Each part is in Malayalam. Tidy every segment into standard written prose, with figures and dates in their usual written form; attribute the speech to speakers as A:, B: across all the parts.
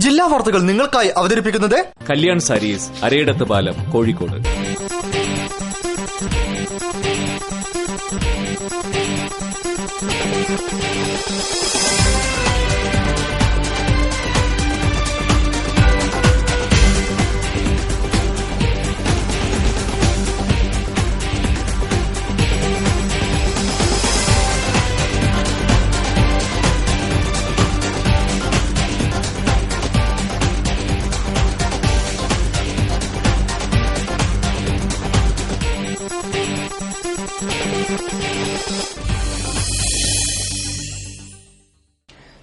A: ജില്ലാ വാർത്തകൾ നിങ്ങൾക്കായി അവതരിപ്പിക്കുന്നത്
B: കല്യാൺ സാരീസ്, അരയിടത്ത് പാലം, കോഴിക്കോട്.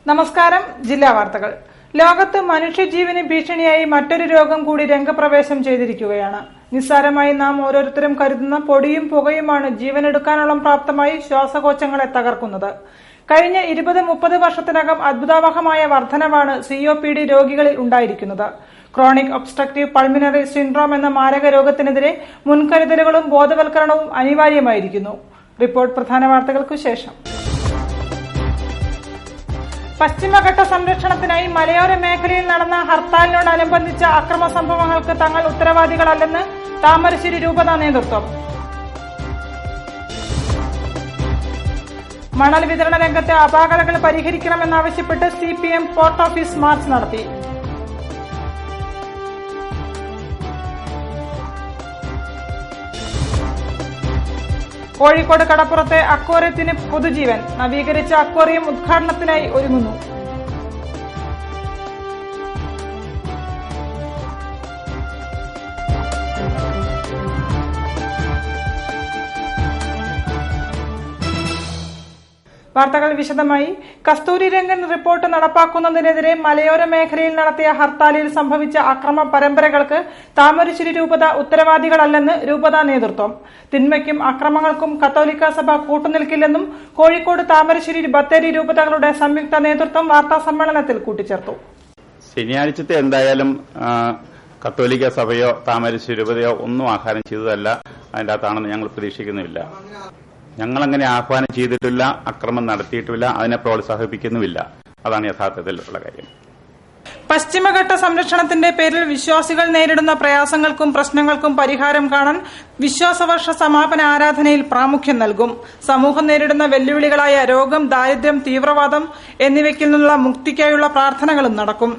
C: നമസ്കാരം. ജില്ലാ വാർത്തകൾ. ലോകത്ത് മനുഷ്യജീവന് ഭീഷണിയായി മറ്റൊരു രോഗം കൂടി രംഗപ്രവേശം ചെയ്തിരിക്കുകയാണ്. നിസ്സാരമായി നാം ഓരോരുത്തരും കരുതുന്ന പൊടിയും പുകയുമാണ് ജീവനെടുക്കാനോളം പ്രാപ്തമായി ശ്വാസകോശങ്ങളെ തകർക്കുന്നത്. കഴിഞ്ഞ 20-30 വർഷത്തിനകം അത്ഭുതാവഹമായ വർധനവാണ് COPD രോഗികളിൽ ഉണ്ടായിരിക്കുന്നത്. ക്രോണിക് ഒബ്സ്ട്രക്റ്റീവ് പൾമിനറി സിൻഡ്രോം എന്ന മാരക രോഗത്തിനെതിരെ മുൻകരുതലുകളും ബോധവൽക്കരണവും അനിവാര്യമായിരിക്കുന്നു. റിപ്പോർട്ട് പ്രധാന വാർത്തകൾക്കു ശേഷം. പശ്ചിമഘട്ട സംരക്ഷണത്തിനായി മലയോര മേഖലയിൽ നടന്ന ഹർത്താലിനോടനുബന്ധിച്ച അക്രമ സംഭവങ്ങൾക്ക് തങ്ങൾ ഉത്തരവാദികളല്ലെന്ന് താമരശ്ശേരി രൂപത നേതൃത്വം. മണൽ വിതരണ രംഗത്തെ അപാകതകൾ പരിഹരിക്കണമെന്നാവശ്യപ്പെട്ട് CPM പോർട്ട് ഓഫീസ് മാർച്ച് നടത്തി. കോഴിക്കോട് കടപ്പുറത്തെ അക്വേറിയത്തിന് പുതുജീവൻ. നവീകരിച്ച അക്വേറിയം ഉദ്ഘാടനത്തിനായി ഒരുങ്ങുന്നു. വാർത്തകൾ വിശദമായി. കസ്തൂരി രംഗൻ റിപ്പോർട്ട് നടപ്പാക്കുന്നതിനെതിരെ മലയോര മേഖലയിൽ നടത്തിയ ഹർത്താലിൽ സംഭവിച്ച അക്രമ പരമ്പരകൾക്ക് താമരശ്ശേരി രൂപത ഉത്തരവാദികളല്ലെന്ന് രൂപതാ നേതൃത്വം. തിന്മയ്ക്കും അക്രമങ്ങൾക്കും കത്തോലിക്ക സഭ കൂട്ടുനിൽക്കില്ലെന്നും കോഴിക്കോട് താമരശ്ശേരി ബത്തേരി രൂപതകളുടെ സംയുക്ത നേതൃത്വം വാർത്താസമ്മേളനത്തിൽ കൂട്ടിച്ചേർത്തു.
D: ശനിയാഴ്ചത്തെ എന്തായാലും കത്തോലിക്ക സഭയോ താമരശ്ശേരി രൂപതയോ ഒന്നും ആഹ്വാനം ചെയ്തതല്ല, അതിന്റെ അകത്താണെന്ന് ഞങ്ങൾ പ്രതീക്ഷിക്കുന്നുമില്ല. ഞങ്ങളങ്ങനെ ആഹ്വാനം ചെയ്തിട്ടില്ല, അക്രമം നടത്തിയിട്ടില്ല, അതിനെ പ്രോത്സാഹിപ്പിക്കുന്നുമില്ല. അതാണ് യഥാർത്ഥത്തിലുള്ള കാര്യം.
C: പശ്ചിമഘട്ട സംരക്ഷണത്തിന്റെ പേരിൽ വിശ്വാസികൾ നേരിടുന്ന പ്രയാസങ്ങൾക്കും പ്രശ്നങ്ങൾക്കും പരിഹാരം കാണാൻ വിശ്വാസവർഷ സമാപന ആരാധനയിൽ പ്രാമുഖ്യം നൽകും. സമൂഹം നേരിടുന്ന വെല്ലുവിളികളായ രോഗം, ദാരിദ്ര്യം, തീവ്രവാദം എന്നിവയ്ക്കിൽ നിന്നുള്ള മുക്തിക്കായുള്ള പ്രാർത്ഥനകളും നടക്കും.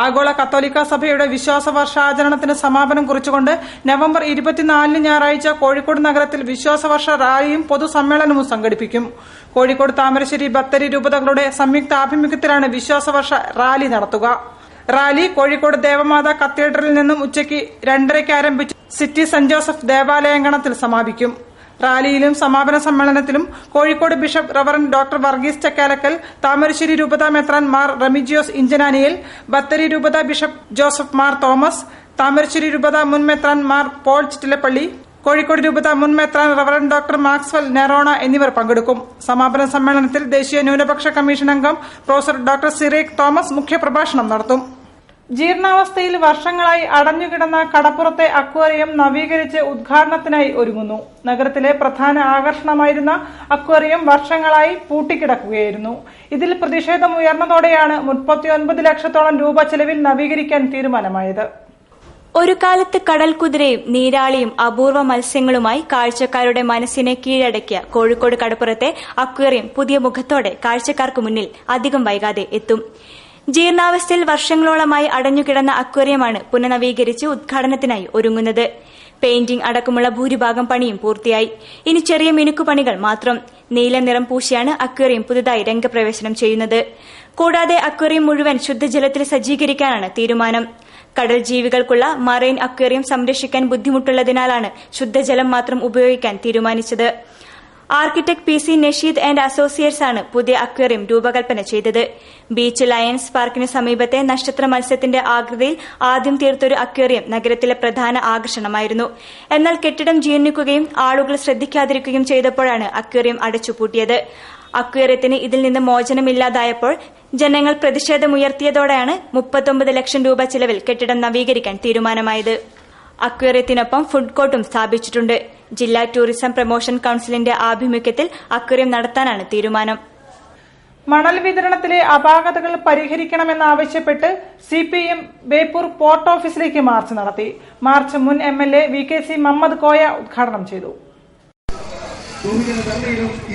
C: ആഗോള കത്തോലിക്ക സഭയുടെ വിശ്വാസവർഷാചരണത്തിന് സമാപനം കുറിച്ചുകൊണ്ട് നവംബർ 24 ഞായറാഴ്ച കോഴിക്കോട് നഗരത്തിൽ വിശ്വാസവർഷ റാലിയും പൊതുസമ്മേളനവും സംഘടിപ്പിക്കും. കോഴിക്കോട് താമരശ്ശേരി ബത്തേരി രൂപതകളുടെ സംയുക്ത ആഭിമുഖ്യത്തിലാണ് വിശ്വാസവർഷ റാലി നടത്തുക. റാലി കോഴിക്കോട് ദേവമാതാ കത്തീഡ്രലിൽ നിന്നും ഉച്ചയ്ക്ക് 2:30 ആരംഭിച്ച് സിറ്റി സെന്റ് ജോസഫ് ദേവാലയാങ്കണത്തിൽ സമാപിക്കും. റാലിയിലും സമാപന സമ്മേളനത്തിലും Kozhikode bishop reverend doctor Varghese Chakkalakkal, Thamarassery രൂപത മെത്രാൻ മാർ റെമിജിയോസ് ഇഞ്ചനാനിയൽ, ബത്തേരി രൂപത bishop Joseph Mar Thomas, Thamarassery രൂപത മുൻ മെത്രാൻ മാർ പോൾ ചിറ്റിലപ്പള്ളി, കോഴിക്കോട് രൂപത മുൻ മെത്രാൻ റവറന്റ് ഡോക്ടർ മാക്സ്വൽ നെറോണ എന്നിവർ പങ്കെടുക്കും. സമാപന സമ്മേളനത്തിൽ ദേശീയ ന്യൂനപക്ഷ കമ്മീഷൻ അംഗം പ്രൊഫസർ ഡോക്ടർ സിറേഖ് തോമസ് മുഖ്യപ്രഭാഷണം നടത്തും. ജീർണാവസ്ഥയിൽ വർഷങ്ങളായി അടഞ്ഞുകിടന്ന കടപ്പുറത്തെ അക്വേറിയം നവീകരിച്ച് ഉദ്ഘാടനത്തിനായി ഒരുങ്ങുന്നു. നഗരത്തിലെ പ്രധാന ആകർഷണമായിരുന്ന അക്വേറിയം വർഷങ്ങളായി പൂട്ടിക്കിടക്കുകയായിരുന്നു. ഇതിൽ പ്രതിഷേധമുയർന്നതോടെയാണ് 39 ലക്ഷത്തോളം രൂപ ചെലവിൽ നവീകരിക്കാൻ തീരുമാനമായത്.
E: ഒരു കാലത്ത് കടൽ കുതിരയും നീരാളിയും അപൂർവ മത്സ്യങ്ങളുമായി കാഴ്ചക്കാരുടെ മനസ്സിനെ കീഴടക്കിയ കോഴിക്കോട് കടപ്പുറത്തെ അക്വേറിയം പുതിയ മുഖത്തോടെ കാഴ്ചക്കാർക്ക് മുന്നിൽ അധികം വൈകാതെ എത്തും. ജീർണാവസ്ഥയിൽ വർഷങ്ങളോളമായി അടഞ്ഞുകിടന്ന അക്വേറിയമാണ് പുനഃനവീകരിച്ച് ഉദ്ഘാടനത്തിനായി ഒരുങ്ങുന്നത്. പെയിന്റിംഗ് അടക്കമുള്ള ഭൂരിഭാഗം പണിയും പൂർത്തിയായി. ഇനി ചെറിയ മിനുക്കുപണികൾ മാത്രം. നീല നിറം പൂശിയാണ് അക്വേറിയം പുതുതായി രംഗപ്രവേശനം ചെയ്യുന്നത്. കൂടാതെ അക്വേറിയം മുഴുവൻ ശുദ്ധജലത്തിൽ സജ്ജീകരിക്കാനാണ് തീരുമാനം. കടൽ ജീവികൾക്കുള്ള മറൈൻ അക്വേറിയം സംരക്ഷിക്കാൻ ബുദ്ധിമുട്ടുള്ളതിനാലാണ് ശുദ്ധജലം മാത്രം ഉപയോഗിക്കാൻ തീരുമാനിച്ചത്. Architect PC Nasheed and associates ആണ് പുതിയ അക്വേറിയം രൂപകൽപ്പന ചെയ്തത്. ബീച്ച് ലയൺസ് പാർക്കിന് സമീപത്തെ നക്ഷത്ര മത്സ്യത്തിന്റെ ആകൃതിയിൽ ആദ്യം തീർത്തൊരു അക്വേറിയം നഗരത്തിലെ പ്രധാന ആകർഷണമായിരുന്നു. എന്നാൽ കെട്ടിടം ജീർണിക്കുകയും ആളുകൾ ശ്രദ്ധിക്കാതിരിക്കുകയും ചെയ്തപ്പോഴാണ് അക്വേറിയം അടച്ചുപൂട്ടിയത്. അക്വേറിയത്തിന് ഇതിൽ നിന്ന് മോചനമില്ലാതായപ്പോൾ ജനങ്ങൾ പ്രതിഷേധമുയർത്തിയതോടെയാണ് 39 ലക്ഷം രൂപ ചിലവിൽ കെട്ടിടം നവീകരിക്കാൻ തീരുമാനമായത്. അക്വേറിയത്തിനൊപ്പം ഫുഡ് കോർട്ടും സ്ഥാപിച്ചിട്ടുണ്ട്. ജില്ലാ ടൂറിസം പ്രൊമോഷൻ കൌൺസിലിന്റെ ആഭിമുഖ്യത്തിൽ അക്വേറിയം നടത്താനാണ് തീരുമാനം.
C: മണൽ വിതരണത്തിലെ അപാകതകൾ പരിഹരിക്കണമെന്നാവശ്യപ്പെട്ട് CPM ബേപ്പൂർ പോർട്ട് ഓഫീസിലേക്ക് മാർച്ച് നടത്തി. മാർച്ച് മുൻ MLA VKC മുഹമ്മദ് കോയ ഉദ്ഘാടനം ചെയ്തു.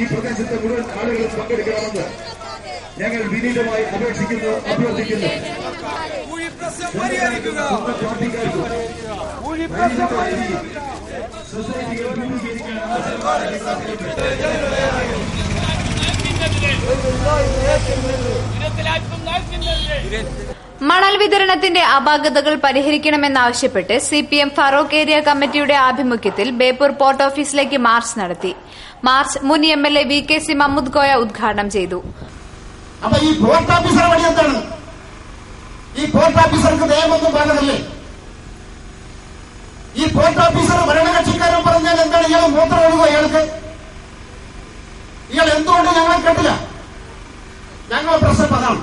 F: ഈ പ്രദേശത്തെ മുഴുവൻ ആളുകളും പങ്കെടുക്കണമെന്ന് ഞങ്ങൾ വിനീതമായി അപേക്ഷിക്കുന്നു, അഭ്യർത്ഥിക്കുന്നു.
G: മണൽ വിതരണത്തിന്റെ അപാകതകൾ പരിഹരിക്കണമെന്നാവശ്യപ്പെട്ട് CPM ഫറൂഖ് ഏരിയ കമ്മിറ്റിയുടെ ആഭിമുഖ്യത്തിൽ ബേപ്പൂർ പോർട്ട് ഓഫീസിലേക്ക് മാർച്ച് നടത്തി. മാർച്ച് മുൻ MLA VKC മുഹമ്മദ് കോയ ഉദ്ഘാടനം ചെയ്തു.
H: അപ്പൊ ഈ പോർട്ട് ഓഫീസർ വഴി എന്താണ്? ഈ പോർട്ട് ഓഫീസർക്ക് നിയമമൊന്നും പാകതല്ലേ? ഈ പോർട്ട് ഓഫീസർ ഭരണകക്ഷിക്കാരൻ പറഞ്ഞാൽ എന്താണ്? ഇയാൾ മൂത്രം ഒഴുകുക ഇയാൾക്ക്? ഇയാൾ എന്തുകൊണ്ട് ഞങ്ങളെ കേട്ടില്ല? ഞങ്ങളെ പ്രശ്നം അതാണ്.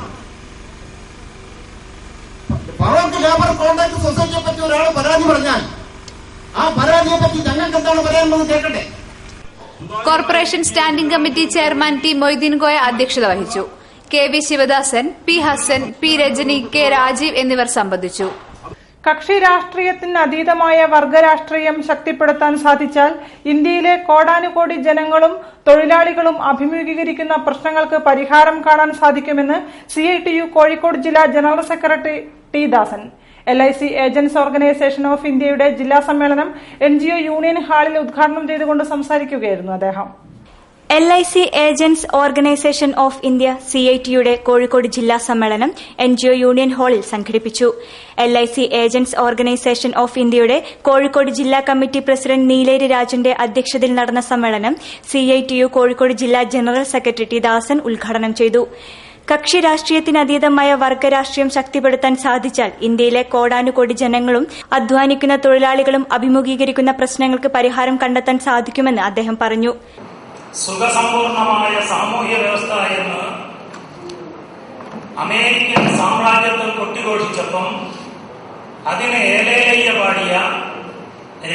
H: ഫറൂഖ് ലേബർ കോൺട്രാക്ട് സൊസൈറ്റിയെ പറ്റി ഒരാൾ പരാതി പറഞ്ഞാൽ ആ പരാതിയെ പറ്റി ഞങ്ങൾക്ക് എന്താണ് പറയാനുള്ളത് കേൾക്കട്ടെ.
G: Corporation standing committee chairman T Moideen Koya അധ്യക്ഷത വഹിച്ചു. KV Sivadasan, P Hasan, P Rajani, K Rajeev എന്നിവർ സംബന്ധിച്ചു.
C: കക്ഷി രാഷ്ട്രീയത്തിന് അതീതമായ വർഗരാഷ്ട്രീയം ശക്തിപ്പെടുത്താൻ സാധിച്ചാൽ ഇന്ത്യയിലെ കോടാനുകോടി ജനങ്ങളും തൊഴിലാളികളും അഭിമുഖീകരിക്കുന്ന പ്രശ്നങ്ങൾക്ക് പരിഹാരം കാണാൻ സാധിക്കുമെന്ന് CITU കോഴിക്കോട് ജില്ലാ general secretary T Dasan. LIC agents organisation of ഇന്ത്യയുടെ ജില്ലാ സമ്മേളനം NGO യൂണിയൻ ഹാളിൽ ഉദ്ഘാടനം ചെയ്തുകൊണ്ട് സംസാരിക്കുകയായിരുന്നു അദ്ദേഹം.
E: LIC agents organisation of India CITയുടെ കോഴിക്കോട് ജില്ലാ സമ്മേളനം NGO യൂണിയൻ ഹാളിൽ സംഘടിപ്പിച്ചു. LIC ഏജൻസ് ഓർഗനൈസേഷൻ ഓഫ് ഇന്ത്യയുടെ കോഴിക്കോട് ജില്ലാ കമ്മിറ്റി പ്രസിഡന്റ് നീലേരി രാജന്റെ അധ്യക്ഷതയിൽ നടന്ന സമ്മേളനം CITU കോഴിക്കോട് ജില്ലാ ജനറൽ സെക്രട്ടറി T ദാസൻ ഉദ്ഘാടനം ചെയ്തു. കക്ഷി രാഷ്ട്രീയത്തിനതീതമായ വർഗരാഷ്ട്രീയം ശക്തിപ്പെടുത്താൻ സാധിച്ചാൽ ഇന്ത്യയിലെ കോടാനുകോടി ജനങ്ങളും അധ്വാനിക്കുന്ന തൊഴിലാളികളും അഭിമുഖീകരിക്കുന്ന പ്രശ്നങ്ങൾക്ക് പരിഹാരം കണ്ടെത്താൻ സാധിക്കുമെന്ന് അദ്ദേഹം പറഞ്ഞു.
I: സുഖസമ്പൂർണമായ സാമൂഹ്യ വ്യവസ്ഥ എന്ന് അമേരിക്കൻ സാമ്രാജ്യത്തിൽ കൊട്ടിഘോഷിച്ചപ്പം അതിനെ ഏലേലയ്യ പാടിയ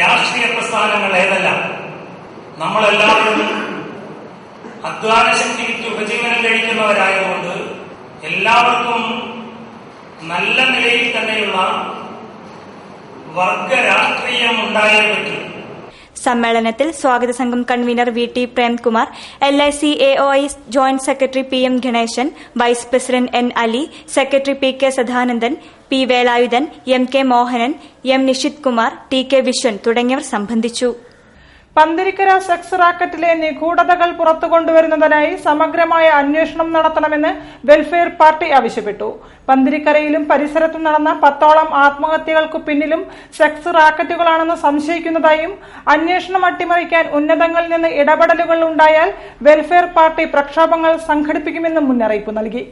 I: രാഷ്ട്രീയ പ്രസ്ഥാനങ്ങൾ ഏതെല്ലാം? നമ്മളെല്ലാവരും അധ്വാനശക്തി വിറ്റ് ഉപജീവനം കഴിക്കുന്നവരായതുകൊണ്ട് എല്ലാവർക്കും നല്ല നിലയിൽ തന്നെയുള്ള വർഗരാഷ്ട്രീയം ഉണ്ടായേ പറ്റും.
E: സമ്മേളനത്തിൽ സ്വാഗത സംഘം convener VT Premkumar, LIC AOI joint secretary PM Ganesan, vice president N Ali, secretary PK Sadanandan, P Velayudhan, MK Mohanan, M Nishith Kumar, TK Viswan തുടങ്ങിയവർ സംബന്ധിച്ചു.
C: പന്തിരിക്കര സെക്സ് റാക്കറ്റിലെ നിഗൂഢതകൾ പുറത്തുകൊണ്ടുവരുന്നതിനായി സമഗ്രമായ അന്വേഷണം നടത്തണമെന്ന് വെൽഫെയർ പാർട്ടി ആവശ്യപ്പെട്ടു. പന്തിരിക്കരയിലും പരിസരത്തും നടന്ന 10ഓളം ആത്മഹത്യകൾക്കു പിന്നിലും സെക്സ് റാക്കറ്റുകളാണെന്ന് സംശയിക്കുന്നതായും അന്വേഷണം അട്ടിമറിക്കാൻ ഉന്നതങ്ങളിൽ നിന്ന് ഇടപെടലുകൾ ഉണ്ടായാൽ വെൽഫെയർ പാർട്ടി പ്രക്ഷോഭങ്ങൾ സംഘടിപ്പിക്കുമെന്നും മുന്നറിയിപ്പ് നൽകി.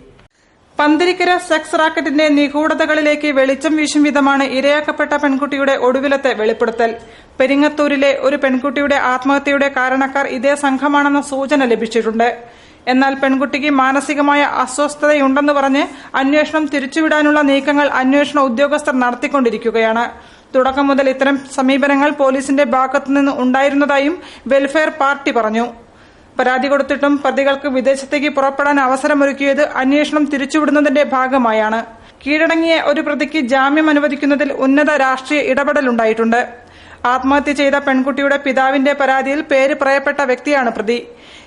C: പന്തിരിക്കര സെക്സ് റാക്കറ്റിന്റെ നിഗൂഢതകളിലേക്ക് വെളിച്ചം വീശും വിധമാണ് ഇരയാക്കപ്പെട്ട പെൺകുട്ടിയുടെ ഒടുവിലത്തെ വെളിപ്പെടുത്തൽ. പെരിങ്ങത്തൂരിലെ ഒരു പെൺകുട്ടിയുടെ ആത്മഹത്യയുടെ കാരണക്കാർ ഇതേ സംഘമാണെന്ന സൂചന ലഭിച്ചിട്ടുണ്ട്. എന്നാൽ പെൺകുട്ടിക്ക് മാനസികമായ അസ്വസ്ഥതയുണ്ടെന്ന് പറഞ്ഞ് അന്വേഷണം തിരിച്ചുവിടാനുള്ള നീക്കങ്ങൾ അന്വേഷണ ഉദ്യോഗസ്ഥർ നടത്തിക്കൊണ്ടിരിക്കുകയാണ്. തുടക്കം മുതൽ ഇത്തരം സമീപനങ്ങൾ പോലീസിന്റെ ഭാഗത്തുനിന്ന് ഉണ്ടായിരുന്നതായും വെൽഫെയർ പാർട്ടി പറഞ്ഞു. പരാതി കൊടുത്തിട്ടും പ്രതികൾക്ക് വിദേശത്തേക്ക് പുറപ്പെടാൻ അവസരമൊരുക്കിയത് അന്വേഷണം തിരിച്ചുവിടുന്നതിന്റെ ഭാഗമായാണ്. കീഴടങ്ങിയ ഒരു പ്രതിക്ക് ജാമ്യം അനുവദിക്കുന്നതിൽ ഉന്നത രാഷ്ട്രീയ ഇടപെടലുണ്ടായിട്ടുണ്ട്. ആത്മഹത്യ ചെയ്ത പെൺകുട്ടിയുടെ പിതാവിന്റെ പരാതിയിൽ പേര് പറയപ്പെട്ട വ്യക്തിയാണ് പ്രതി.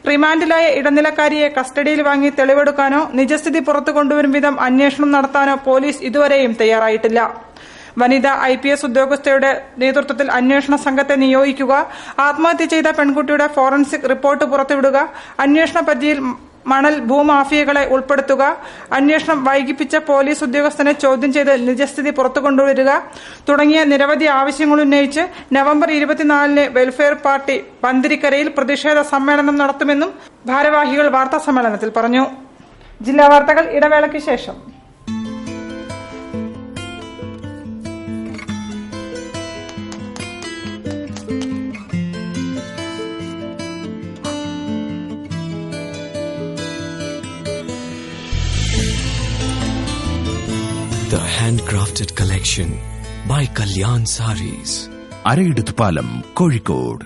C: റിമാൻഡിലായ ഇടനിലക്കാരിയെ കസ്റ്റഡിയിൽ വാങ്ങി തെളിവെടുക്കാനോ നിജസ്ഥിതി പുറത്തു കൊണ്ടുവരും വിധം അന്വേഷണം നടത്താനോ പോലീസ് ഇതുവരെയും തയ്യാറായിട്ടില്ല. വനിതാ IPS ഉദ്യോഗസ്ഥയുടെ നേതൃത്വത്തിൽ അന്വേഷണ സംഘത്തെ നിയോഗിക്കുക, ആത്മഹത്യ ചെയ്ത പെൺകുട്ടിയുടെ ഫോറൻസിക് റിപ്പോർട്ട് പുറത്തുവിടുക, അന്വേഷണ പരിധിയിൽ മണൽ ഭൂമാഫിയകളെ ഉൾപ്പെടുത്തുക, അന്വേഷണം വൈകിപ്പിച്ച പോലീസ് ഉദ്യോഗസ്ഥനെ ചോദ്യം ചെയ്ത് നിജസ്ഥിതി പുറത്തുകൊണ്ടുവരിക തുടങ്ങിയ നിരവധി ആവശ്യങ്ങൾ ഉന്നയിച്ച് നവംബർ 24-ന് വെൽഫെയർ പാർട്ടി പന്തിരിക്കരയിൽ പ്രതിഷേധ സമ്മേളനം നടത്തുമെന്നും ഭാരവാഹികൾ വാർത്താസമ്മേളനത്തിൽ പറഞ്ഞു. ജില്ലാ വാർത്തകൾ ഇടവേളയ്ക്ക് ശേഷം.
J: The handcrafted collection by Kalyan Sarees.
K: അരയിടത്ത് പാലം, കോഴിക്കോട്.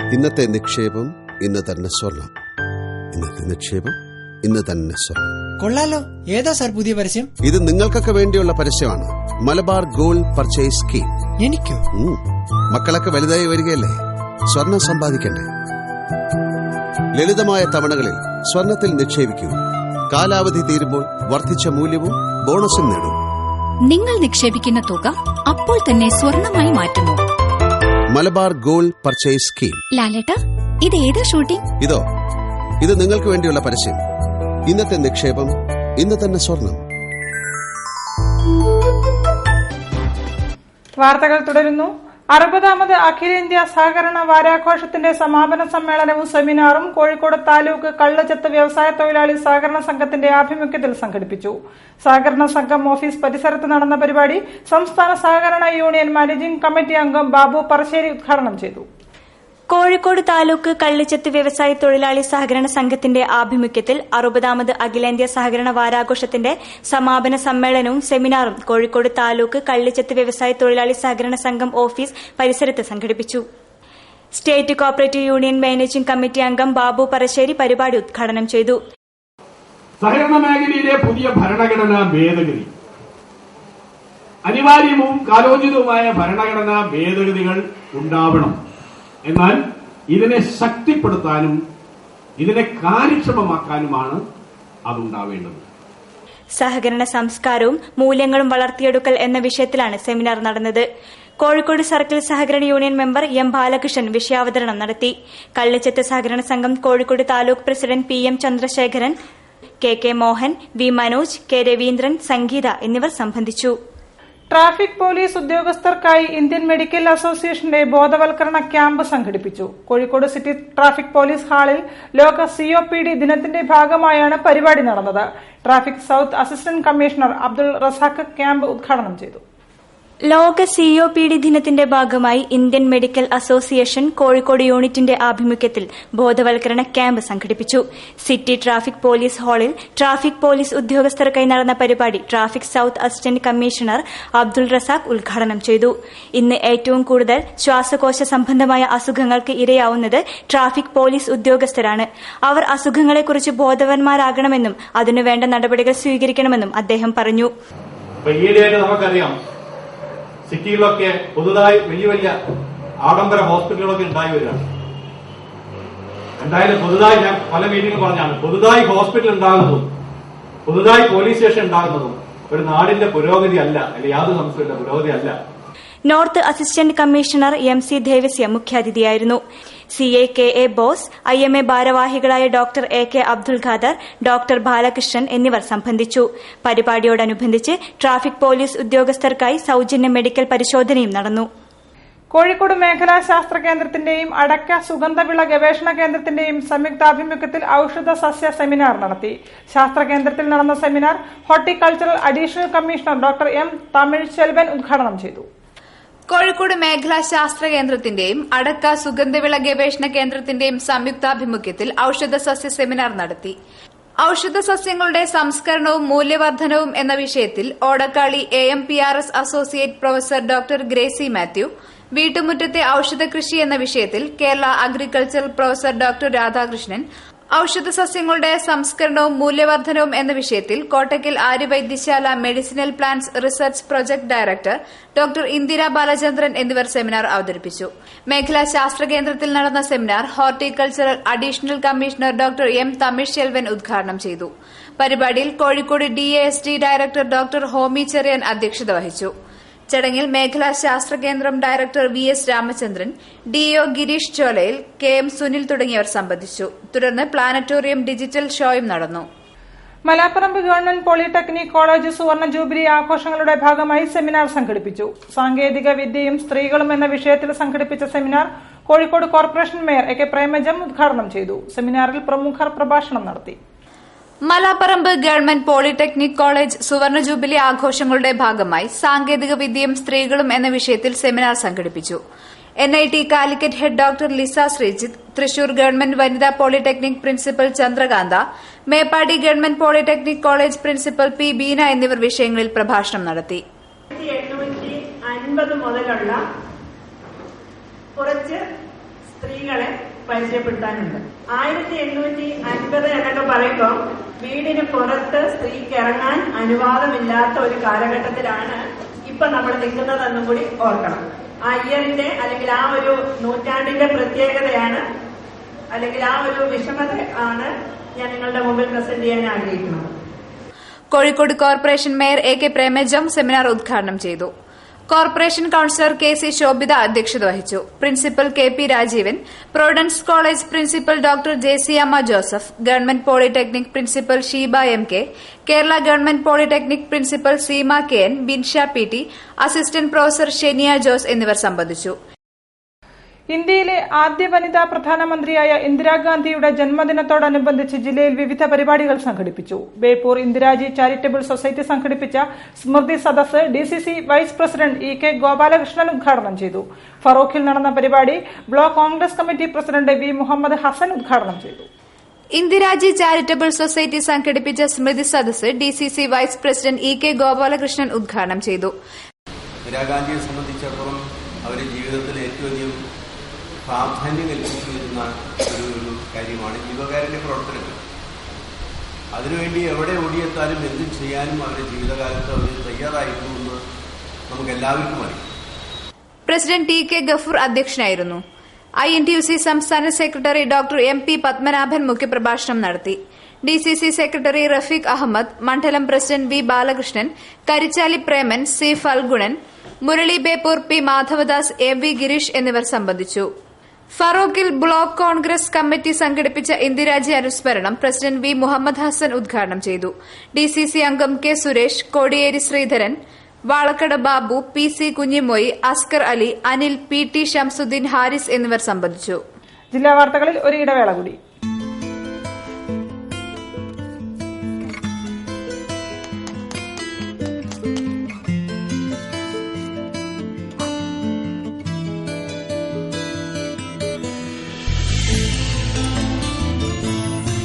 L: ഇന്നത്തെ നിക്ഷേപം ഇന്ന് തന്നെ സ്വർണം. ഇന്നത്തെ നിക്ഷേപം ഇന്ന് തന്നെ സ്വർണ്ണം.
M: കൊള്ളാലോ. ഏതാ സാർ പുതിയ പരസ്യം?
L: ഇത് നിങ്ങൾക്കൊക്കെ വേണ്ടിയുള്ള പരസ്യമാണ്. Malabar gold purchase scheme.
M: എനിക്കോ?
L: മക്കളൊക്കെ വലുതായി വരികയല്ലേ, സ്വർണം സമ്പാദിക്കണ്ടേ? ലളിതമായ തവണകളിൽ സ്വർണത്തിൽ നിക്ഷേപിക്കൂ. കാലാവധി തീരുമ്പോൾ വർദ്ധിച്ച മൂല്യവും ബോണസും നേടും.
N: നിങ്ങൾ നിക്ഷേപിക്കുന്ന തുക അപ്പോൾ തന്നെ സ്വർണമായി മാറ്റുന്നു.
L: Malabar gold purchase scheme.
N: ലാലേട്ടാ, ഇത് ഏതാ ഷൂട്ടിംഗ്?
L: ഇത് നിങ്ങൾക്ക് വേണ്ടിയുള്ള പരസ്യം. ഇന്നത്തെ നിക്ഷേപം ഇന്ന് തന്നെ സ്വർണം.
C: വാർത്തകൾ തുടരുന്നു. 60ാമത് അഖിലേന്ത്യാ സഹകരണ വാരാഘോഷത്തിന്റെ സമാപന സമ്മേളനവും സെമിനാറും കോഴിക്കോട് താലൂക്ക് കള്ളുചെത്ത് വ്യവസായ തൊഴിലാളി സഹകരണ സംഘത്തിന്റെ ആഭിമുഖ്യത്തിൽ സംഘടിപ്പിച്ചു. സഹകരണ സംഘം ഓഫീസ് പരിസരത്ത് നടന്ന പരിപാടി സംസ്ഥാന സഹകരണ യൂണിയൻ മാനേജിംഗ് കമ്മിറ്റി അംഗം ബാബു പറശ്ശേരി ഉദ്ഘാടനം ചെയ്തു.
E: കോഴിക്കോട് താലൂക്ക് കള്ളിച്ചെത്ത് വ്യവസായ തൊഴിലാളി സഹകരണ സംഘത്തിന്റെ ആഭിമുഖ്യത്തിൽ 60ാമത് അഖിലേന്ത്യാ സഹകരണ വാരാഘോഷത്തിന്റെ സമാപന സമ്മേളനവും സെമിനാറും കോഴിക്കോട് താലൂക്ക് കള്ളിച്ചെത്ത് വ്യവസായ തൊഴിലാളി സഹകരണ സംഘം ഓഫീസ് പരിസരത്ത് സംഘടിപ്പിച്ചു. State cooperative union managing committee അംഗം ബാബു പറശ്ശേരി പരിപാടി ഉദ്ഘാടനം ചെയ്തു.
O: സഹകരണ മേഖലയിലെ പുതിയ ഭരണഘടനാ ഭേദഗതി, അനിവാര്യവും കാലോചിതവുമായ ഭരണഘടനാ ഭേദഗതികൾ ഉണ്ടാവണം. എന്നാൽ ഇതിനെ ശക്തിപ്പെടുത്താനും ഇതിനെ കാര്യക്ഷമമാക്കാനുമാണ് അതുണ്ടാവേണ്ടത്.
E: സഹകരണ സംസ്കാരവും മൂല്യങ്ങളും വളർത്തിയെടുക്കൽ എന്ന വിഷയത്തിലാണ് സെമിനാർ നടന്നത്. കോഴിക്കോട് സർക്കിൾ സഹകരണ യൂണിയൻ മെമ്പർ എം ബാലകൃഷ്ണൻ വിഷയാവതരണം നടത്തി. കള്ളിച്ചെത്ത് സഹകരണ സംഘം Kozhikode taluk president P M Chandrasekharan, K K Mohan, V Manoj, K Raveendran, Sangeetha എന്നിവർ സംബന്ധിച്ചു.
C: ട്രാഫിക് പോലീസ് ഉദ്യോഗസ്ഥർക്കായി ഇന്ത്യൻ മെഡിക്കൽ അസോസിയേഷന്റെ ബോധവൽക്കരണ ക്യാമ്പ് സംഘടിപ്പിച്ചു. കോഴിക്കോട് സിറ്റി ട്രാഫിക് പോലീസ് ഹാളിൽ ലോക COPD ദിനത്തിന്റെ ഭാഗമായാണ് പരിപാടി നടന്നത്. Traffic south assistant commissioner Abdul Razak camp ഉദ്ഘാടനം ചെയ്തു.
E: ലോക COPD ദിനത്തിന്റെ ഭാഗമായി ഇന്ത്യൻ മെഡിക്കൽ അസോസിയേഷൻ കോഴിക്കോട് യൂണിറ്റിന്റെ ആഭിമുഖ്യത്തിൽ ബോധവൽക്കരണ ക്യാമ്പ് സംഘടിപ്പിച്ചു. സിറ്റി ട്രാഫിക് പോലീസ് ഹാളിൽ ട്രാഫിക് പോലീസ് ഉദ്യോഗസ്ഥർക്കായി നടന്ന പരിപാടി traffic south assistant commissioner Abdul Razak ഉദ്ഘാടനം ചെയ്തു. ഇന്ന് ഏറ്റവും കൂടുതൽ ശ്വാസകോശ സംബന്ധമായ അസുഖങ്ങൾക്ക് ഇരയാവുന്നത് ട്രാഫിക് പോലീസ് ഉദ്യോഗസ്ഥരാണ്. അവർ അസുഖങ്ങളെക്കുറിച്ച് ബോധവാന്മാരാകണമെന്നും അതിനുവേണ്ട നടപടികൾ സ്വീകരിക്കണമെന്നും അദ്ദേഹം പറഞ്ഞു.
P: നമുക്കറിയാം, സിറ്റിയിലൊക്കെ പുതുതായി വലിയ വലിയ ആഡംബര ഹോസ്പിറ്റലുകളൊക്കെ ഉണ്ടായി വരികയാണ്. എന്തായാലും പുതുതായി, ഞാൻ പല മീറ്റിംഗിൽ പറഞ്ഞാണ്, പുതുതായി ഹോസ്പിറ്റൽ ഉണ്ടാകുന്നതും പുതുതായി പോലീസ് സ്റ്റേഷൻ ഉണ്ടാകുന്നതും ഒരു നാടിന്റെ പുരോഗതി അല്ല, അല്ലെങ്കിൽ യാതൊരു സംശയമില്ല, പുരോഗതി അല്ല.
E: North assistant commissioner MC Devasya മുഖ്യാതിഥിയായിരുന്നു. CA KA ബോസ്, IMA ഭാരവാഹികളായ doctor AK Abdul Khader, doctor Balakrishnan എന്നിവർ സംബന്ധിച്ചു. പരിപാടിയോടനുബന്ധിച്ച് ട്രാഫിക് പോലീസ് ഉദ്യോഗസ്ഥർക്കായി സൌജന്യ മെഡിക്കൽ പരിശോധനയും നടന്നു.
C: കോഴിക്കോട് മേഖലാ ശാസ്ത്ര കേന്ദ്രത്തിന്റെയും അടക്ക സുഗന്ധവിള ഗവേഷണ കേന്ദ്രത്തിന്റെയും സംയുക്താഭിമുഖ്യത്തിൽ ഔഷധ സസ്യ സെമിനാർ നടത്തി. ശാസ്ത്ര കേന്ദ്രത്തിൽ നടന്ന seminar horticultural additional commissioner doctor M Tamilselvan ഉദ്ഘാടനം ചെയ്തു.
G: കോഴിക്കോട് മേഖലാ ശാസ്ത്ര കേന്ദ്രത്തിന്റെയും അടക്ക സുഗന്ധവിള ഗവേഷണ കേന്ദ്രത്തിന്റെയും സംയുക്താഭിമുഖ്യത്തിൽ ഔഷധ സസ്യ സെമിനാർ നടത്തി. ഔഷധ സസ്യങ്ങളുടെ സംസ്കരണവും മൂല്യവർദ്ധനവും എന്ന വിഷയത്തിൽ Odakkali AMPRS associate professor doctor Gracy Mathew, വീട്ടുമുറ്റത്തെ ഔഷധ കൃഷി എന്ന വിഷയത്തിൽ Kerala agricultural professor doctor Radhakrishnan, ഔഷധ സസ്യങ്ങളുടെ സംസ്കരണവും മൂല്യവർദ്ധനവും എന്ന വിഷയത്തിൽ Kottakkal Aryavaidyasala medicinal plants research project director doctor Indira Balachandran എന്നിവർ സെമിനാർ അവതരിപ്പിച്ചു. മേഖലാ ശാസ്ത്ര കേന്ദ്രത്തിൽ നടന്ന seminar horticultural additional commissioner doctor M Tamilselvan ഉദ്ഘാടനം ചെയ്തു. പരിപാടിയിൽ Kozhikode DASD director doctor Homi Cherian അധ്യക്ഷത വഹിച്ചു. ചടങ്ങിൽ മേഖലാ ശാസ്ത്ര കേന്ദ്രം director VS Ramachandran, DO Girish ചോലയിൽ, KM Sunil തുടങ്ങിയവർ സംബന്ധിച്ചു. തുടർന്ന് പ്ലാനറ്റോറിയം ഡിജിറ്റൽ ഷോയും നടന്നു.
C: മലാപ്പറമ്പ് ഗവൺമെന്റ് പോളിടെക്നിക് കോളേജ് സുവർണ ജൂബിലി ആഘോഷങ്ങളുടെ ഭാഗമായി സെമിനാർ സംഘടിപ്പിച്ചു. സാങ്കേതിക വിദ്യയും സ്ത്രീകളും എന്ന വിഷയത്തിൽ സംഘടിപ്പിച്ച seminar Kozhikode corporation mayor AK Premajam ഉദ്ഘാടനം ചെയ്തു. സെമിനാറിൽ പ്രമുഖർ പ്രഭാഷണം നടത്തി.
G: മലാപ്പറമ്പ് ഗവൺമെന്റ് പോളിടെക്നിക് കോളേജ് സുവർണ ജൂബിലി ആഘോഷങ്ങളുടെ ഭാഗമായി സാങ്കേതിക വിദ്യയും സ്ത്രീകളും എന്ന വിഷയത്തിൽ സെമിനാർ സംഘടിപ്പിച്ചു. NIT Calicut head doctor Lisa Sreejith, Thrissur government വനിതാ polytechnic principal Chandrakantha, Meppadi government polytechnic college principal P Beena എന്നിവർ വിഷയങ്ങളിൽ പ്രഭാഷണം നടത്തി.
Q: 1850 മുതലുള്ള കുറച്ച് സ്ത്രീകളെ പരിചയപ്പെടുത്താനുണ്ട്. 1850 എന്നൊക്കെ പറയുമ്പോൾ വീടിന് പുറത്ത് സ്ത്രീക്ക് ഇറങ്ങാൻ അനുവാദമില്ലാത്ത ഒരു കാലഘട്ടത്തിലാണ് ഇപ്പൊ നമ്മൾ നിൽക്കുന്നതെന്നും കൂടി ഓർക്കണം. ആ ഇയറിന്റെ അല്ലെങ്കിൽ ആ ഒരു നൂറ്റാണ്ടിന്റെ പ്രത്യേകതയാണ്, അല്ലെങ്കിൽ ആ ഒരു വിഷമത ആണ് ഞാൻ നിങ്ങളുടെ മുമ്പിൽ പ്രസന്റ് ചെയ്യാൻ ആഗ്രഹിക്കുന്നത്.
G: Kozhikode corporation mayor A K Premajam seminar ഉദ്ഘാടനം ചെയ്തു. Corporation councillor K C Shobhitha അധ്യക്ഷത വഹിച്ചു. Principal K P Rajeevan, providence college principal doctor Jessiyamma Joseph, government polytechnic principal Sheeba M K, Kerala government polytechnic principal Seema K N, Binsha P T, assistant professor Shenia Jose എന്നിവർ സംബന്ധിച്ചു.
C: ഇന്ത്യയിലെ ആദ്യ വനിതാ പ്രധാനമന്ത്രിയായ ഇന്ദിരാഗാന്ധിയുടെ ജന്മദിനത്തോടനുബന്ധിച്ച് ജില്ലയിൽ വിവിധ പരിപാടികൾ സംഘടിപ്പിച്ചു. ബേപ്പൂർ ഇന്ദിരാജി ചാരിറ്റബിൾ സൊസൈറ്റി സംഘടിപ്പിച്ച സ്മൃതി സദസ്സ് DCC vice president E K Gopalakrishnan ഉദ്ഘാടനം ചെയ്തു. ഫറൂഖിൽ നടന്ന പരിപാടി block Congress committee president V Muhammad Hasan ഉദ്ഘാടനം ചെയ്തു.
G: ഇന്ദിരാജി ചാരിറ്റബിൾ സൊസൈറ്റി സംഘടിപ്പിച്ച സ്മൃതി സദസ്സ് DCC vice president E K Gopalakrishnan ഉദ്ഘാടനം ചെയ്തു.
R: ഇന്ദിരാഗാന്ധിയെ സംബന്ധിച്ചിടത്തോളം അവരുടെ ജീവിതത്തിൽ ഏറ്റവും അധികം പ്രാധാന്യം കൽപ്പിച്ചിരുന്ന ഒരു കാര്യമാണ് ജീവകാരുണ്യ പ്രവർത്തനങ്ങൾ. അതിനുവേണ്ടി എവിടെ ഓടിയെത്താനും എന്തും ചെയ്യാനും അവരുടെ ജീവിതകാലത്ത് അവർ തയ്യാറായിരുന്നു എന്ന് നമുക്ക് എല്ലാവർക്കും അറിയാം.
G: പ്രസിഡന്റ് ടി കെ ഗഫൂർ അധ്യക്ഷനായിരുന്നു. INTUC സംസ്ഥാന secretary doctor M P Padmanabhan മുഖ്യപ്രഭാഷണം നടത്തി. ഡിസിസി സെക്രട്ടറി റഫീഖ് അഹമ്മദ്, മണ്ഡലം president V Balakrishnan, Karichali Preman, C Phalgunan, Murali Beypore, P Madhavadas, A V Gireesh എന്നിവർ സംബന്ധിച്ചു. ഫറൂഖിൽ ബ്ലോക്ക് കോൺഗ്രസ് കമ്മിറ്റി സംഘടിപ്പിച്ച ഇന്ദിരാജി അനുസ്മരണം പ്രസിഡന്റ് വി മുഹമ്മദ് ഹസൻ ഉദ്ഘാടനം ചെയ്തു. ഡിസിസി അംഗം K Suresh, Kodiyeri Sreedharan, Valakkada Babu, P C Kunhimoyi, Askar Ali, Anil, P T Shamsuddin Haris എന്നിവർ സംബന്ധിച്ചു.
C: ജില്ലാ വാർത്തകളിൽ ഒരു ഇടവേള കൂടി.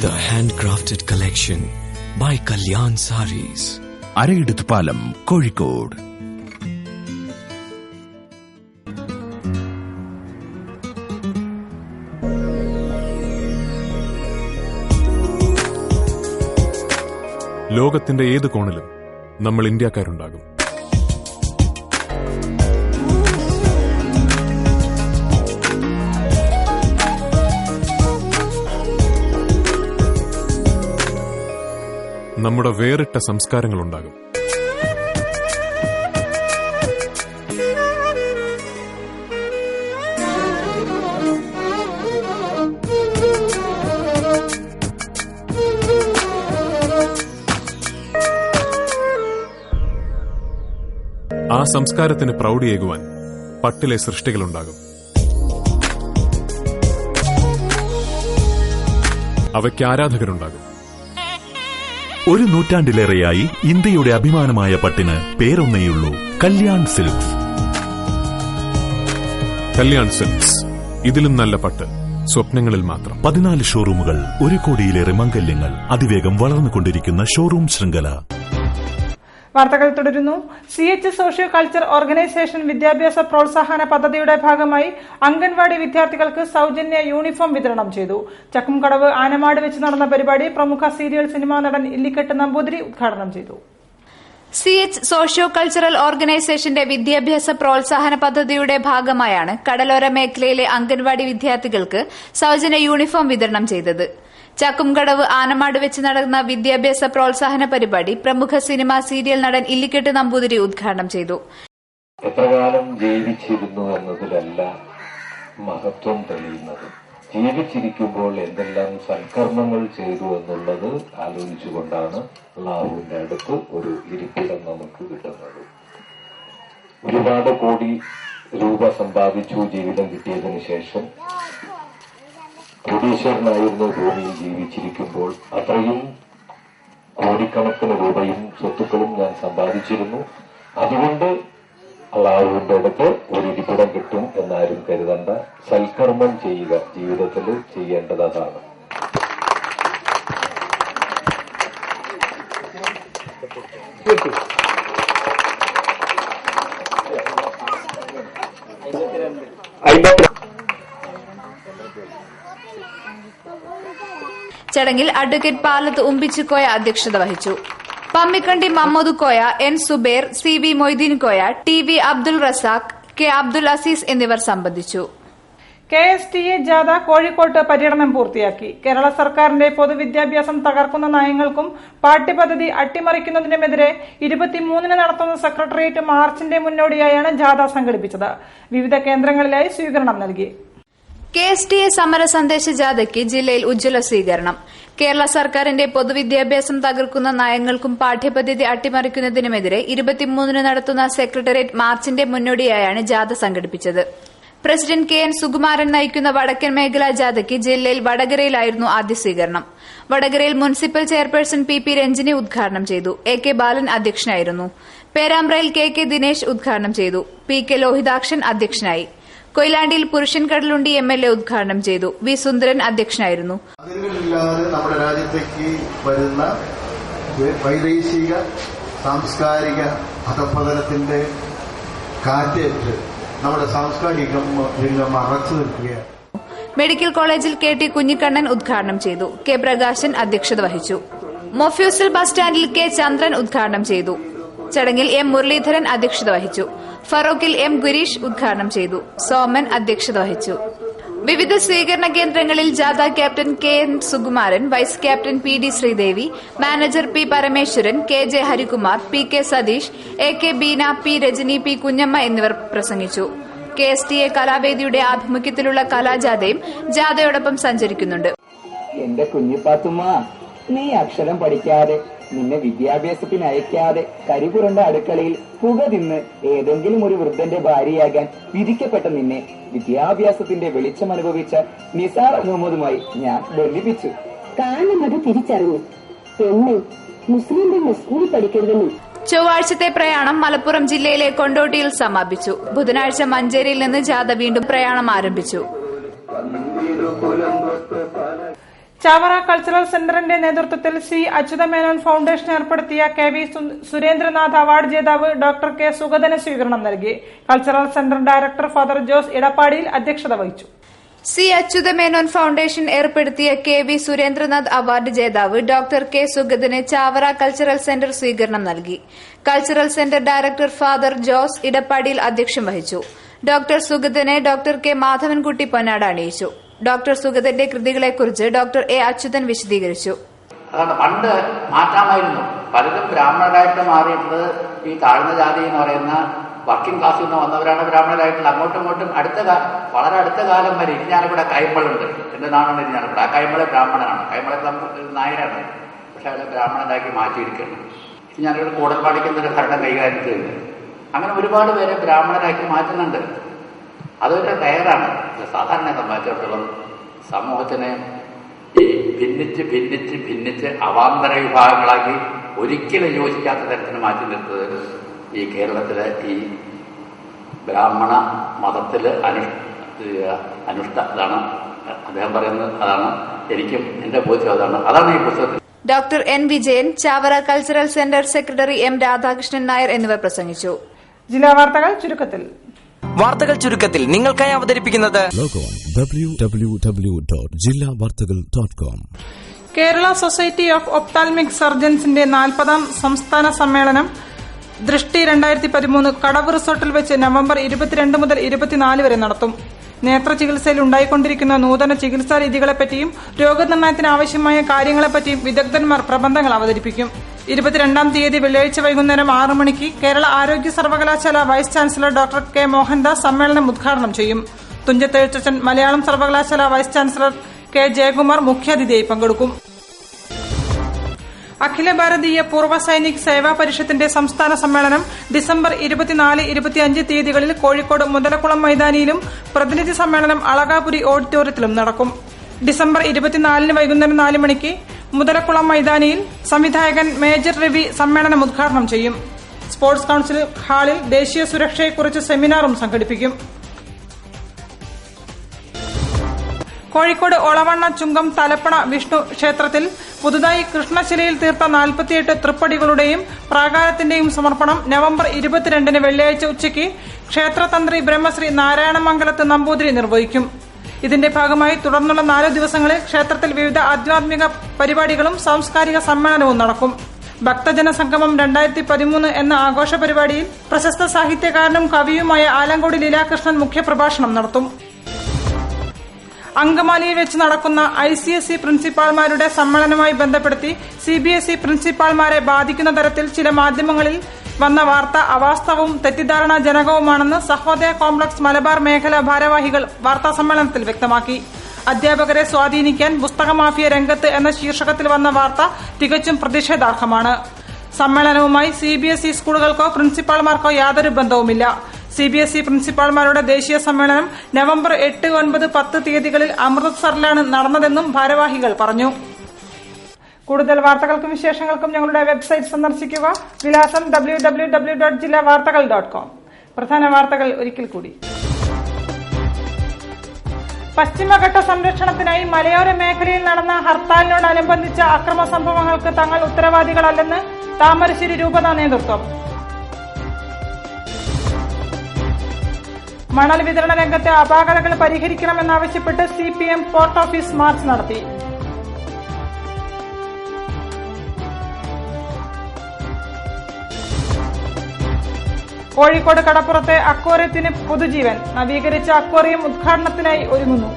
J: The handcrafted collection by Kalyan Sarees.
K: അരയിടത്ത് പാലം, കോഴിക്കോട്.
S: ലോകത്തിന്റെ ഏത് കോണിലും നമ്മൾ ഇന്ത്യക്കാരുണ്ടാകും. നമ്മുടെ വേറിട്ട സംസ്കാരങ്ങളുണ്ടാകും. ആ സംസ്കാരത്തിന് പ്രൗഢിയേകുവാൻ പട്ടിലെ സൃഷ്ടികളുണ്ടാകും. അവയ്ക്ക് ആരാധകരുണ്ടാകും.
T: ഒരു നൂറ്റാണ്ടിലേറെയായി ഇന്ത്യയുടെ അഭിമാനമായ പട്ടിന് പേരൊന്നേയുള്ളൂ, കല്യാൺ സിൽക്സ്.
S: കല്യാൺ സിൽക്സ്, ഇതിലും നല്ല പട്ട് സ്വപ്നങ്ങളിൽ മാത്രം.
T: 14 ഷോറൂമുകൾ, 1 കോടിയിലേറെ മംഗല്യങ്ങൾ, അതിവേഗം വളർന്നുകൊണ്ടിരിക്കുന്ന ഷോറൂം ശൃംഖല.
C: വാർത്തകൾ തുടരുന്നു. CH സോഷ്യോ കൾച്ചർ ഓർഗനൈസേഷൻ വിദ്യാഭ്യാസ പ്രോത്സാഹന പദ്ധതിയുടെ ഭാഗമായി അംഗൻവാടി വിദ്യാർത്ഥികൾക്ക് സൌജന്യ യൂണിഫോം വിതരണം ചെയ്തു. ചക്കുംകടവ് ആനമാട് വെച്ച് നടന്ന പരിപാടി പ്രമുഖ സീരിയൽ സിനിമാ നടൻ ഇല്ലിക്കെട്ട് നമ്പൂതിരി ഉദ്ഘാടനം ചെയ്തു.
G: CH സോഷ്യോ കൾച്ചറൽ ഓർഗനൈസേഷന്റെ വിദ്യാഭ്യാസ പ്രോത്സാഹന പദ്ധതിയുടെ ഭാഗമായാണ് കടലോര മേഖലയിലെ അംഗൻവാടി വിദ്യാർത്ഥികൾക്ക് സൌജന്യ യൂണിഫോം വിതരണം ചെയ്തത്. ചക്കുംകടവ് ആനമാട് വെച്ച് നടന്ന വിദ്യാഭ്യാസ പ്രോത്സാഹന പരിപാടി പ്രമുഖ സിനിമാ സീരിയൽ നടൻ ഇല്ലിക്കെട്ട് നമ്പൂതിരി ഉദ്ഘാടനം ചെയ്തു.
U: എത്രകാലം ജീവിച്ചിരുന്നു എന്നതിലല്ല മഹത്വം തെളിയുന്നത്, ജീവിച്ചിരിക്കുമ്പോൾ എന്തെല്ലാം സൽക്കർമ്മങ്ങൾ ചെയ്തു എന്നുള്ളത് ആലോചിച്ചുകൊണ്ടാണ് അല്ലാഹുവിന്റെ അടുത്ത് ഒരു ഇരിപ്പിടം നമുക്ക് കിട്ടുന്നത്. ഒരുപാട് കോടി രൂപ സമ്പാദിച്ചു ജീവിതം കിട്ടിയതിനു ശേഷം കോടീശ്വരനായിരുന്നു ഭൂമിയിൽ ജീവിച്ചിരിക്കുമ്പോൾ അത്രയും കോടിക്കണക്കിന് രൂപയും സ്വത്തുക്കളും ഞാൻ സമ്പാദിച്ചിരുന്നു. അതുകൊണ്ട് അള്ളാഹുവിന്റെ അടുത്ത് ഒരു ഇരിപ്പിടം കിട്ടും എന്നാരും കരുതണ്ട. സൽക്കർമ്മം ചെയ്യുക, ജീവിതത്തിൽ ചെയ്യേണ്ടത് അതാണ്.
G: ചടങ്ങിൽ അഡ്വക്കേറ്റ് പാലത്ത് ഉമ്പിച്ചുകോയ അധ്യക്ഷത വഹിച്ചു. Pammikandi Mammad Koya, N Subair, CV Moideen Koya, TV Abdul Razak, K Abdul Azeez എന്നിവർ സംബന്ധിച്ചു.
C: KSTA ജാഥ കോഴിക്കോട്ട് പര്യടനം പൂർത്തിയാക്കി. കേരള സർക്കാരിന്റെ പൊതുവിദ്യാഭ്യാസം തകർക്കുന്ന നയങ്ങൾക്കും പാഠ്യപദ്ധതി അട്ടിമറിക്കുന്നതിനുമെതിരെ 23-ന് നടത്തുന്ന സെക്രട്ടേറിയറ്റ് മാർച്ചിന്റെ മുന്നോടിയായാണ് ജാഥ സംഘടിപ്പിച്ചത്. വിവിധ കേന്ദ്രങ്ങളിലായി സ്വീകരണം നൽകി.
G: KSTA സമര സന്ദേശ ജാഥയ്ക്ക് ജില്ലയിൽ ഉജ്ജ്വല സ്വീകരണം. കേരള സർക്കാരിന്റെ പൊതുവിദ്യാഭ്യാസം തകർക്കുന്ന നയങ്ങൾക്കും പാഠ്യപദ്ധതി അട്ടിമറിക്കുന്നതിനുമെതിരെ 23-ന് നടത്തുന്ന സെക്രട്ടേറിയറ്റ് മാർച്ചിന്റെ മുന്നോടിയായാണ് ജാഥ സംഘടിപ്പിച്ചത്. പ്രസിഡന്റ് KN സുകുമാരൻ നയിക്കുന്ന വടക്കൻ മേഖലാ ജാഥയ്ക്ക് ജില്ലയിൽ വടകരയിലായിരുന്നു ആദ്യ സ്വീകരണം. വടകരയിൽ മുനിസിപ്പൽ ചെയർപേഴ്സൺ PP രഞ്ജിനി ഉദ്ഘാടനം ചെയ്തു. AK ബാലൻ അധ്യക്ഷനായിരുന്നു. പേരാമ്പ്രയിൽ KK ദിനേശ് ഉദ്ഘാടനം ചെയ്തു. PK ലോഹിതാക്ഷൻ അധ്യക്ഷനായി. കൊയിലാണ്ടിയിൽ പുരുഷൻ കടലുണ്ടി MLA ഉദ്ഘാടനം ചെയ്തു. V സുന്ദരൻ അധ്യക്ഷനായിരുന്നു.
H: അതിരുകളില്ലാതെ നമ്മുടെ രാജ്യത്തേക്ക് വരുന്ന വൈദേശിക സാംസ്കാരിക അധപതനത്തിന്റെ കാറ്റേറ്റ് നമ്മുടെ സാംസ്കാരിക രംഗം അറച്ചു നിൽക്കുകയാണ്.
G: മെഡിക്കൽ കോളേജിൽ KT കുഞ്ഞിക്കണ്ണൻ ഉദ്ഘാടനം ചെയ്തു. K പ്രകാശൻ അധ്യക്ഷത വഹിച്ചു. മൊഫ്യൂസൽ ബസ് സ്റ്റാൻഡിൽ K ചന്ദ്രൻ ഉദ്ഘാടനം ചെയ്തു. ചടങ്ങിൽ M മുരളീധരൻ അധ്യക്ഷത വഹിച്ചു. ഫറോക്കിൽ M ഗുരീഷ് ഉദ്ഘാടനം ചെയ്തു. സോമൻ അധ്യക്ഷത വഹിച്ചു. വിവിധ സ്വീകരണ കേന്ദ്രങ്ങളിൽ ജാഥ captain KN Sukumaran, vice captain PD Sreedevi, manager P Parameswaran, KJ Harikumar, PK Satheesh, AK Beena, P Rajani, P Kunjamma എന്നിവർ പ്രസംഗിച്ചു. KSTA കലാവേദിയുടെ ആഭിമുഖ്യത്തിലുള്ള കലാജാഥയും ജാഥയോടൊപ്പം സഞ്ചരിക്കുന്നുണ്ട്.
A: എന്റെ കുഞ്ഞിപ്പാത്തുമ്മ, നീ അക്ഷരം പഠിക്കാതെ, നിന്നെ വിദ്യാഭ്യാസത്തിന് അയക്കാതെ കരിപുരണ്ട അടുക്കളയിൽ പുക തിന്ന് ഏതെങ്കിലും ഒരു വൃദ്ധന്റെ ഭാര്യയാകാൻ വിധിക്കപ്പെട്ട നിന്നെ വിദ്യാഭ്യാസത്തിന്റെ വെളിച്ചം അനുഭവിച്ച നിസാർ അഹമ്മദുമായി ഞാൻ ബന്ധിപ്പിച്ചു.
V: കാണുന്നത് തിരിച്ചറിഞ്ഞു. പെണ്ണെ, മുസ്ലിം പെണ്ണ് സ്കൂളിൽ പഠിക്കരുതെന്നും.
G: ചൊവ്വാഴ്ചത്തെ പ്രയാണം മലപ്പുറം ജില്ലയിലെ കൊണ്ടോട്ടിയിൽ സമാപിച്ചു. ബുധനാഴ്ച മഞ്ചേരിയിൽ നിന്ന് ജാഥ വീണ്ടും പ്രയാണം ആരംഭിച്ചു.
C: ചാവറ കൾച്ചറൽ സെന്ററിന്റെ നേതൃത്വത്തിൽ C അച്യുതമേനോൻ ഫൌണ്ടേഷൻ ഏർപ്പെടുത്തിയ KV സുരേന്ദ്രനാഥ് അവാർഡ് ജേതാവ് ഡോക്ടർ K സുഗതന് സ്വീകരണം നൽകി. Cultural centre director father Jose Edappadiyil അധ്യക്ഷത വഹിച്ചു.
G: C അച്യുതമേനോൻ ഫൌണ്ടേഷൻ ഏർപ്പെടുത്തിയ KV സുരേന്ദ്രനാഥ് അവാർഡ് ജേതാവ് ഡോക്ടർ K സുഗതന് ചാവറ കൾച്ചറൽ സെന്റർ സ്വീകരണം നൽകി. Cultural centre director father Jose Edappadiyil അധ്യക്ഷം വഹിച്ചു. ഡോക്ടർ സുഗതനെ ഡോക്ടർ K മാധവൻകുട്ടി പൊന്നാട അണിയിച്ചു. ഡോക്ടർ സുഗതന്റെ കൃതികളെക്കുറിച്ച് ഡോക്ടർ A അച്യുതൻ വിശദീകരിച്ചു.
W: അതാണ് പണ്ട് മാറ്റാമായിരുന്നു. പലരും ബ്രാഹ്മണരായിട്ട് മാറിയിട്ട് ഈ താഴ്ന്ന ജാതി എന്ന് പറയുന്ന വർക്കിംഗ് ക്ലാസ്സിൽ നിന്ന് വന്നവരാണ് ബ്രാഹ്മണരായിട്ടുള്ള. അങ്ങോട്ടും ഇങ്ങോട്ടും വളരെ അടുത്ത കാലം വരെ ഇരിഞ്ഞാലക്കുട കൈമളുണ്ട്. എന്റെ നാടാണ് ഇരിഞ്ഞാലക്കുട. ആ കൈമളെ ബ്രാഹ്മണനാണ്. കൈമളെ നായരാണ്. പക്ഷെ അയാളെ ബ്രാഹ്മണനാക്കി മാറ്റിയിരിക്കുന്നു. ഇരിഞ്ഞാലക്കുട കൂടൽപ്പാടിക്കുന്നൊരു ഭരണം കൈകാര്യം ചെയ്യുന്നു. അങ്ങനെ ഒരുപാട് പേരെ ബ്രാഹ്മണരാക്കി മാറ്റുന്നുണ്ട്. അതൊരു കയറാണ്. സാധാരണ സംബന്ധിച്ചിടത്തോളം സമൂഹത്തിനെ ഈ ഭിന്നിച്ച് അവാന്തര വിഭാഗങ്ങളാക്കി ഒരിക്കലും യോജിക്കാത്ത തരത്തിന് മാറ്റി നിർത്തത് ഈ കേരളത്തിലെ ഈ ബ്രാഹ്മണ മതത്തില് ഇതാണ് അദ്ദേഹം പറയുന്നത്. അതാണ് എനിക്കും എന്റെ ബോധ്യം. അതാണ് ഈ പുസ്തകത്തിൽ.
G: Doctor N Vijayan, Chavara cultural centre secretary M Radhakrishnan Nair എന്നിവർ പ്രസംഗിച്ചു.
C: ജില്ലാ വാർത്തകൾ ചുരുക്കത്തിൽ.
X: വാർത്തകൾ ചുരുക്കത്തിൽ നിങ്ങൾക്കായി അവതരിപ്പിക്കുന്നത്
K: www.jillavartagal.com.
C: Kerala society of ophthalmic സർജൻസിന്റെ 40ാം സംസ്ഥാന സമ്മേളനം ദൃഷ്ടി 2013 കടവ് റിസോർട്ടിൽ വെച്ച് നവംബർ 22 മുതൽ 24 വരെ നടത്തും. നേത്ര ചികിത്സയിൽ ഉണ്ടായിക്കൊണ്ടിരിക്കുന്ന നൂതന ചികിത്സാ രീതികളെപ്പറ്റിയും രോഗനിർണയത്തിന് ആവശ്യമായ കാര്യങ്ങളെപ്പറ്റിയും വിദഗ്ധന്മാർ പ്രബന്ധങ്ങൾ അവതരിപ്പിക്കും. 22-ാം തീയതി വെള്ളിയാഴ്ച വൈകുന്നേരം 6 മണിക്ക് കേരള ആരോഗ്യ സർവകലാശാല vice chancellor doctor K Mohandas സമ്മേളനം ഉദ്ഘാടനം ചെയ്യും. തുഞ്ചത്തെഴുത്തച്ഛൻ മലയാളം സർവകലാശാല വൈസ് ചാൻസലർ K ജയകുമാർ മുഖ്യാതിഥിയായി പങ്കെടുക്കും. അഖില ഭാരതീയ പൂർവ്വ സൈനിക് സേവാ പരിഷത്തിന്റെ സംസ്ഥാന സമ്മേളനം ഡിസംബർ 24-25 തീയതികളിൽ കോഴിക്കോട് മുതലക്കുളം മൈതാനിയിലും പ്രതിനിധി സമ്മേളനം അളകാപുരി ഓഡിറ്റോറിയത്തിലും നടക്കും. ഡിസംബർ 24-ന് വൈകുന്നേരം 4 മണിക്ക് മുതലക്കുളം മൈതാനിയിൽ സംവിധായകൻ മേജർ രവി സമ്മേളനം ഉദ്ഘാടനം ചെയ്യും. സ്പോർട്സ് കൌൺസിൽ ഹാളിൽ ദേശീയ സുരക്ഷയെക്കുറിച്ച് സെമിനാറും സംഘടിപ്പിക്കും. കോഴിക്കോട് ഒളവണ്ണ ചുങ്കം തലപ്പണ വിഷ്ണു ക്ഷേത്രത്തിൽ പുതുതായി കൃഷ്ണശിലയിൽ തീർത്ത 48 തൃപ്പടികളുടെയും പ്രാകാരത്തിന്റെയും സമർപ്പണം നവംബർ 22-ന് വെള്ളിയാഴ്ച ഉച്ചയ്ക്ക് ക്ഷേത്രതന്ത്രി ബ്രഹ്മശ്രീ നാരായണമംഗലത്ത് നമ്പൂതിരി നിർവഹിക്കും. ഇതിന്റെ ഭാഗമായി തുടർന്നുള്ള 4 ദിവസങ്ങളിൽ ക്ഷേത്രത്തിൽ വിവിധ ആധ്യാത്മിക പരിപാടികളും സാംസ്കാരിക സമ്മേളനവും നടക്കും. ഭക്തജന സംഗമം 2013 എന്ന ആഘോഷ പരിപാടിയിൽ പ്രശസ്ത സാഹിത്യകാരനും കവിയുമായ ആലങ്കോട് ലീലാകൃഷ്ണൻ മുഖ്യപ്രഭാഷണം നടത്തും. അങ്കമാലിയിൽ വെച്ച് നടക്കുന്ന ICSE പ്രിൻസിപ്പാൾമാരുടെ സമ്മേളനവുമായി ബന്ധപ്പെടുത്തി CBSE പ്രിൻസിപ്പാൾമാരെ ബാധിക്കുന്ന തരത്തിൽ ചില മാധ്യമങ്ങളിൽ വന്ന വാർത്ത അവാസ്തവവും തെറ്റിദ്ധാരണാജനകവുമാണെന്ന് സഹോദയ കോംപ്ലക്സ് മലബാർ മേഖലാ ഭാരവാഹികൾ വാർത്താസമ്മേളനത്തിൽ വ്യക്തമാക്കി. അധ്യാപകരെ സ്വാധീനിക്കാൻ പുസ്തക മാഫിയ രംഗത്ത് എന്ന ശീർഷകത്തിൽ വന്ന വാർത്ത തികച്ചും പ്രതിഷേധാർഹമാണ്. സമ്മേളനവുമായി CBSE സ്കൂളുകൾക്കോ പ്രിൻസിപ്പാൾമാർക്കോ യാതൊരു ബന്ധവുമില്ല. CBSE പ്രിൻസിപ്പാൾമാരുടെ ദേശീയ സമ്മേളനം നവംബർ 8, 9, 10 തീയതികളിൽ അമൃത്സറിലാണ് നടന്നതെന്നും ഭാരവാഹികൾ പറഞ്ഞു. കൂടുതൽ വാർത്തകൾക്കും വിശേഷങ്ങൾക്കും ഞങ്ങളുടെ വെബ്സൈറ്റ് സന്ദർശിക്കുക. വിലാസം www.jillavartakal.com. പ്രധാന വാർത്തകൾ ഒരിക്കൽ കൂടി. പശ്ചിമഘട്ട സംരക്ഷണത്തിനായി മലയോര മേഖലയിൽ നടന്ന ഹർത്താലിനോടനുബന്ധിച്ച അക്രമ സംഭവങ്ങൾക്ക് തങ്ങൾ ഉത്തരവാദികളല്ലെന്ന് താമരശ്ശേരി രൂപതാ നേതൃത്വം. മണൽ വിതരണ രംഗത്തെ അപാകതകൾ പരിഹരിക്കണമെന്നാവശ്യപ്പെട്ട് CPM പോർട്ട് ഓഫീസ് മാർച്ച് നടത്തി. കോഴിക്കോട് കടപ്പുറത്തെ അക്വേറിയത്തിന് പുതുജീവൻ. നവീകരിച്ച അക്വേറിയം ഉദ്ഘാടനത്തിനായി ഒരുങ്ങുന്നു.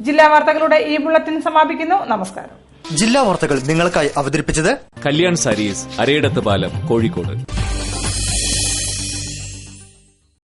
C: ജില്ലാ വാർത്തകളുടെ ഈ ബുള്ളറ്റിൻ സമാപിക്കുന്നു. നമസ്കാരം.
B: ജില്ലാ വാർത്തകൾ നിങ്ങൾക്കായി അവതരിപ്പിച്ചത്
D: കല്യാൺ സാരീസ്, അരയിടത്ത് പാലം, കോഴിക്കോട്.